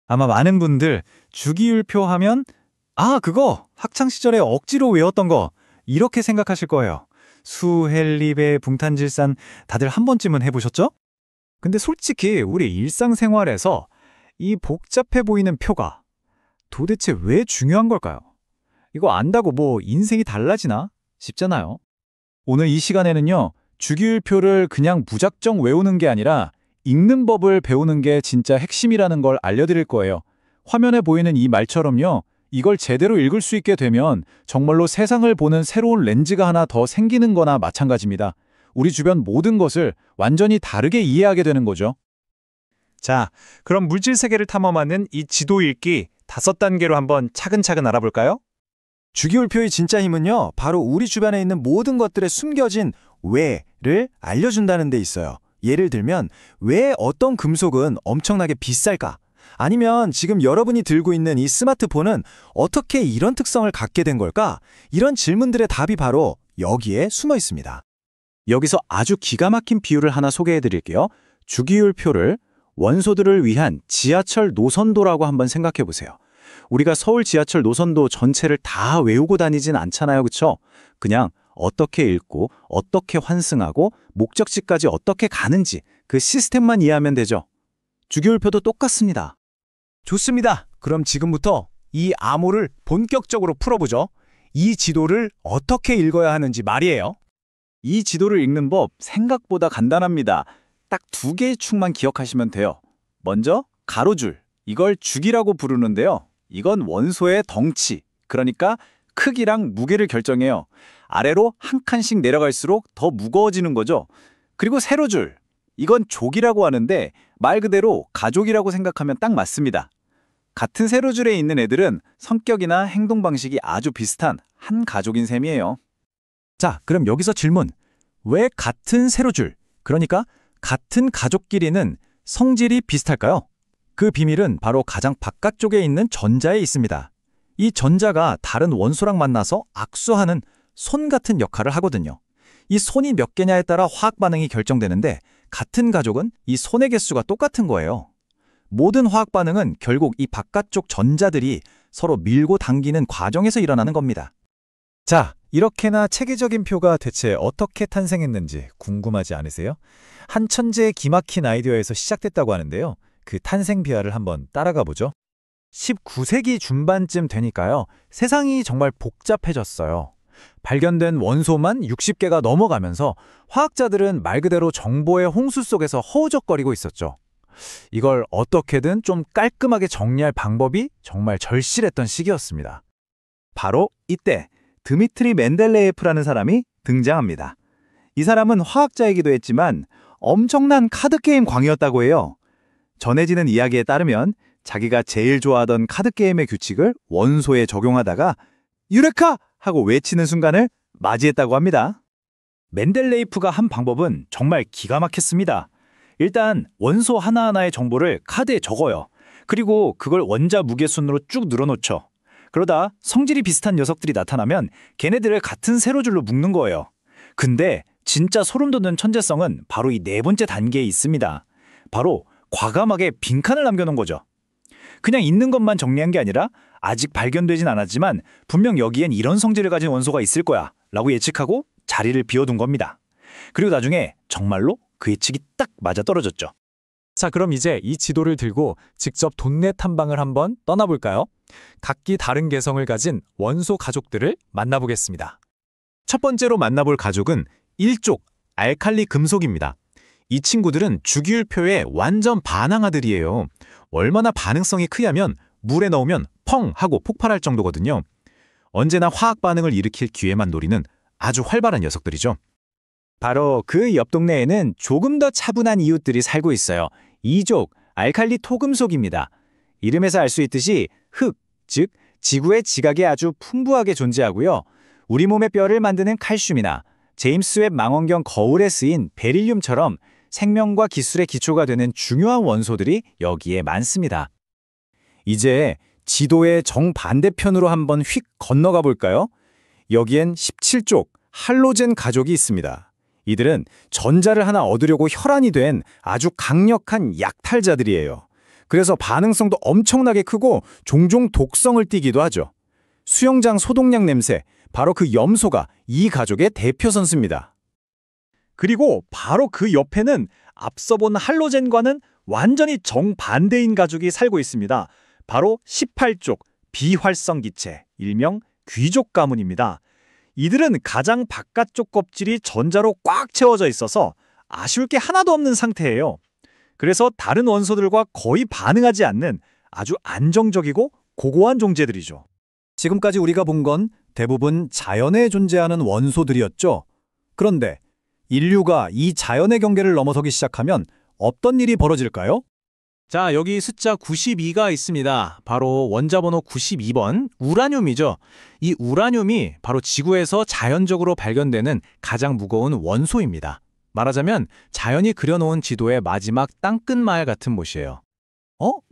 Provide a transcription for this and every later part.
아마 많은 분들 주기율표 하면 그거 학창 시절에 억지로 외웠던 거 이렇게 생각하실 거예요. 수, 헬리, 배, 붕탄질산 다들 한 번쯤은 해보셨죠? 근데 솔직히 우리 일상생활에서 이 복잡해 보이는 표가 도대체 왜 중요한 걸까요? 이거 안다고 뭐 인생이 달라지나 싶잖아요. 오늘 이 시간에는요, 주기율표를 그냥 무작정 외우는 게 아니라 읽는 법을 배우는 게 진짜 핵심이라는 걸 알려드릴 거예요. 화면에 보이는 이 말처럼요, 이걸 제대로 읽을 수 있게 되면 정말로 세상을 보는 새로운 렌즈가 하나 더 생기는 거나 마찬가지입니다. 우리 주변 모든 것을 완전히 다르게 이해하게 되는 거죠. 자, 그럼 물질 세계를 탐험하는 이 지도 읽기 5단계로 한번 차근차근 알아볼까요? 주기율표의 진짜 힘은요, 바로 우리 주변에 있는 모든 것들의 숨겨진 왜를 알려준다는 데 있어요. 예를 들면, 왜 어떤 금속은 엄청나게 비쌀까? 아니면 지금 여러분이 들고 있는 이 스마트폰은 어떻게 이런 특성을 갖게 된 걸까? 이런 질문들의 답이 바로 여기에 숨어 있습니다. 여기서 아주 기가 막힌 비유를 하나 소개해 드릴게요. 주기율표를 원소들을 위한 지하철 노선도라고 한번 생각해 보세요. 우리가 서울 지하철 노선도 전체를 다 외우고 다니진 않잖아요, 그쵸? 그냥 어떻게 읽고 어떻게 환승하고 목적지까지 어떻게 가는지 그 시스템만 이해하면 되죠. 주기율표도 똑같습니다. 좋습니다. 그럼 지금부터 이 암호를 본격적으로 풀어보죠. 이 지도를 어떻게 읽어야 하는지 말이에요. 이 지도를 읽는 법 생각보다 간단합니다. 딱 2개의 축만 기억하시면 돼요. 먼저 가로줄, 이걸 주기라고 부르는데요. 이건 원소의 덩치, 그러니까 크기랑 무게를 결정해요. 아래로 한 칸씩 내려갈수록 더 무거워지는 거죠. 그리고 세로줄, 이건 족이라고 하는데 말 그대로 가족이라고 생각하면 딱 맞습니다. 같은 세로줄에 있는 애들은 성격이나 행동 방식이 아주 비슷한 한 가족인 셈이에요. 자, 그럼 여기서 질문. 왜 같은 세로줄, 그러니까 같은 가족끼리는 성질이 비슷할까요? 그 비밀은 바로 가장 바깥쪽에 있는 전자에 있습니다. 이 전자가 다른 원소랑 만나서 악수하는 손 같은 역할을 하거든요. 이 손이 몇 개냐에 따라 화학 반응이 결정되는데 같은 가족은 이 손의 개수가 똑같은 거예요. 모든 화학 반응은 결국 이 바깥쪽 전자들이 서로 밀고 당기는 과정에서 일어나는 겁니다. 자, 이렇게나 체계적인 표가 대체 어떻게 탄생했는지 궁금하지 않으세요? 한 천재의 기막힌 아이디어에서 시작됐다고 하는데요. 그 탄생 비화를 한번 따라가 보죠. 19세기 중반쯤 되니까요. 세상이 정말 복잡해졌어요. 발견된 원소만 60개가 넘어가면서 화학자들은 말 그대로 정보의 홍수 속에서 허우적거리고 있었죠. 이걸 어떻게든 좀 깔끔하게 정리할 방법이 정말 절실했던 시기였습니다. 바로 이때 드미트리 멘델레예프라는 사람이 등장합니다. 이 사람은 화학자이기도 했지만 엄청난 카드게임 광이었다고 해요. 전해지는 이야기에 따르면 자기가 제일 좋아하던 카드게임의 규칙을 원소에 적용하다가 유레카! 하고 외치는 순간을 맞이했다고 합니다. 멘델레이프가 한 방법은 정말 기가 막혔습니다. 일단 원소 하나하나의 정보를 카드에 적어요. 그리고 그걸 원자 무게순으로 쭉 늘어놓죠. 그러다 성질이 비슷한 녀석들이 나타나면 걔네들을 같은 세로줄로 묶는 거예요. 근데 진짜 소름 돋는 천재성은 바로 이 4번째 단계에 있습니다. 바로 과감하게 빈칸을 남겨놓은 거죠. 그냥 있는 것만 정리한 게 아니라 아직 발견되진 않았지만 분명 여기엔 이런 성질을 가진 원소가 있을 거야 라고 예측하고 자리를 비워둔 겁니다. 그리고 나중에 정말로 그 예측이 딱 맞아떨어졌죠. 자, 그럼 이제 이 지도를 들고 직접 돈내 탐방을 한번 떠나볼까요? 각기 다른 개성을 가진 원소 가족들을 만나보겠습니다. 첫 번째로 만나볼 가족은 일족 알칼리 금속입니다. 이 친구들은 주기율표의 완전 반항아들이에요. 얼마나 반응성이 크냐면 물에 넣으면 펑 하고 폭발할 정도거든요. 언제나 화학 반응을 일으킬 기회만 노리는 아주 활발한 녀석들이죠. 바로 그 옆 동네에는 조금 더 차분한 이웃들이 살고 있어요. 이족 알칼리 토금속입니다. 이름에서 알 수 있듯이 흙, 즉 지구의 지각에 아주 풍부하게 존재하고요. 우리 몸의 뼈를 만드는 칼슘이나 제임스 웹 망원경 거울에 쓰인 베릴륨처럼 생명과 기술의 기초가 되는 중요한 원소들이 여기에 많습니다. 이제 지도의 정반대편으로 한번 휙 건너가 볼까요? 여기엔 17족 할로젠 가족이 있습니다. 이들은 전자를 하나 얻으려고 혈안이 된 아주 강력한 약탈자들이에요. 그래서 반응성도 엄청나게 크고 종종 독성을 띠기도 하죠. 수영장 소독약 냄새, 바로 그 염소가 이 가족의 대표 선수입니다. 그리고 바로 그 옆에는 앞서 본 할로젠과는 완전히 정반대인 가족이 살고 있습니다. 바로 18족 비활성 기체, 일명 귀족 가문입니다. 이들은 가장 바깥쪽 껍질이 전자로 꽉 채워져 있어서 아쉬울 게 하나도 없는 상태예요. 그래서 다른 원소들과 거의 반응하지 않는 아주 안정적이고 고고한 존재들이죠. 지금까지 우리가 본 건 대부분 자연에 존재하는 원소들이었죠. 그런데 인류가 이 자연의 경계를 넘어서기 시작하면 어떤 일이 벌어질까요? 자, 여기 숫자 92가 있습니다. 바로 원자번호 92번, 우라늄이죠. 이 우라늄이 바로 지구에서 자연적으로 발견되는 가장 무거운 원소입니다. 말하자면 자연이 그려놓은 지도의 마지막 땅끝마을 같은 곳이에요.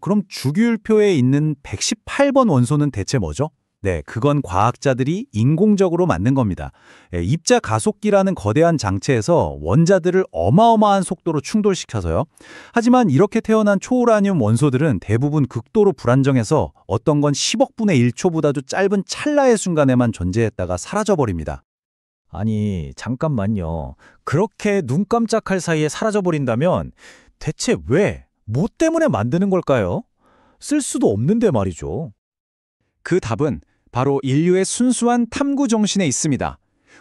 그럼 주기율표에 있는 118번 원소는 대체 뭐죠? 네, 그건 과학자들이 인공적으로 만든 겁니다. 입자 가속기라는 거대한 장치에서 원자들을 어마어마한 속도로 충돌시켜서요. 하지만 이렇게 태어난 초우라늄 원소들은 대부분 극도로 불안정해서 어떤 건 10억 분의 1초보다도 짧은 찰나의 순간에만 존재했다가 사라져버립니다. 아니, 잠깐만요. 그렇게 눈 깜짝할 사이에 사라져버린다면 대체 왜, 뭐 때문에 만드는 걸까요? 쓸 수도 없는데 말이죠. 그 답은 바로 인류의 순수한 탐구 정신에 있습니다.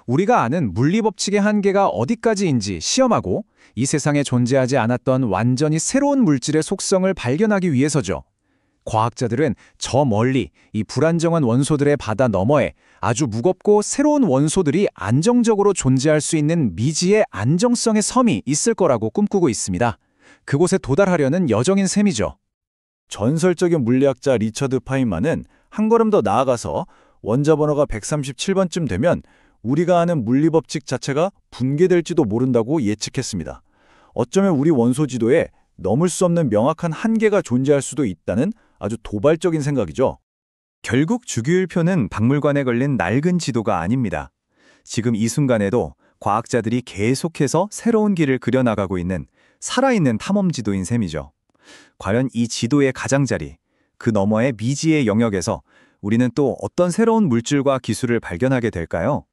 우리가 아는 물리법칙의 한계가 어디까지인지 시험하고 이 세상에 존재하지 않았던 완전히 새로운 물질의 속성을 발견하기 위해서죠. 과학자들은 저 멀리 이 불안정한 원소들의 바다 너머에 아주 무겁고 새로운 원소들이 안정적으로 존재할 수 있는 미지의 안정성의 섬이 있을 거라고 꿈꾸고 있습니다. 그곳에 도달하려는 여정인 셈이죠. 전설적인 물리학자 리처드 파인만은 한 걸음 더 나아가서 원자 번호가 137번쯤 되면 우리가 아는 물리법칙 자체가 붕괴될지도 모른다고 예측했습니다. 어쩌면 우리 원소 지도에 넘을 수 없는 명확한 한계가 존재할 수도 있다는 아주 도발적인 생각이죠. 결국 주기율표는 박물관에 걸린 낡은 지도가 아닙니다. 지금 이 순간에도 과학자들이 계속해서 새로운 길을 그려나가고 있는 살아있는 탐험 지도인 셈이죠. 과연 이 지도의 가장자리, 그 너머의 미지의 영역에서 우리는 또 어떤 새로운 물질과 기술을 발견하게 될까요?